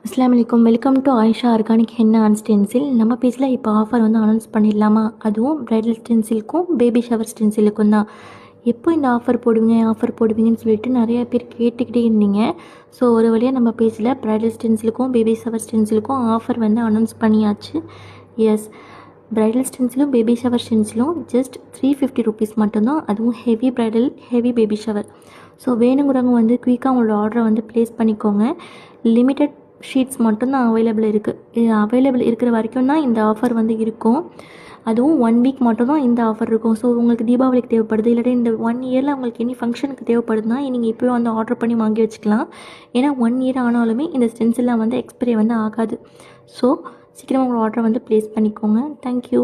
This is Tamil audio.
அஸ்ஸலாமு அலைக்கும். Welcome to Ayesha organic henna and stencil. நம்ம பேஜில் இப்போ ஆஃபர் வந்து அனௌன்ஸ் பண்ணிடலாமா? அதுவும் பிரைடல் ஸ்டென்சிலுக்கும் பேபி ஷவர் ஸ்டென்சிலுக்கும் தான். எப்போ இந்த ஆஃபர் போடுவீங்கன்னு சொல்லிட்டு நிறைய பேர் கேட்டுக்கிட்டே இருந்தீங்க. ஸோ ஒரு வழியாக நம்ம பேஜில் பிரைடல் ஸ்டென்சிலுக்கும் பேபி ஷவர் ஸ்டென்சிலுக்கும் ஆஃபர் வந்து அனௌன்ஸ் பண்ணியாச்சு. எஸ், பிரைடல் ஸ்டென்சிலும் பேபி ஷவர் ஸ்டென்சிலும் ஜஸ்ட் 350 ருபீஸ் மட்டும்தான். அதுவும் heavy bridal heavy baby shower. So வேணுங்கிறவங்க வந்து குயிக்காக உங்களோட ஆர்டரை வந்து ப்ளேஸ் பண்ணிக்கோங்க. லிமிட்டட் ஷீட்ஸ் மட்டும்தான் அவைலபிள் இருக்குது. இது அவைலபிள் இருக்கிற வரைக்கும் தான் இந்த ஆஃபர் வந்து இருக்கும். அதுவும் 1 வீக் மட்டும்தான் இந்த ஆஃபர் இருக்கும். ஸோ உங்களுக்கு தீபாவளிக்கு தேவைப்படுது, இல்லாட்டி இந்த 1 இயரில் உங்களுக்கு எனி ஃபங்க்ஷனுக்கு தேவைப்படுதுன்னா நீங்கள் இப்போவே வந்து ஆர்டர் பண்ணி வாங்கி வச்சுக்கலாம். ஏன்னா 1 இயர் ஆனாலுமே இந்த ஸ்டென்சில்லாம் வந்து எக்ஸ்பைரி வந்து ஆகாது. ஸோ சீக்கிரமாக உங்களோட ஆர்டரை வந்து ப்ளேஸ் பண்ணிக்கோங்க. தேங்க்யூ.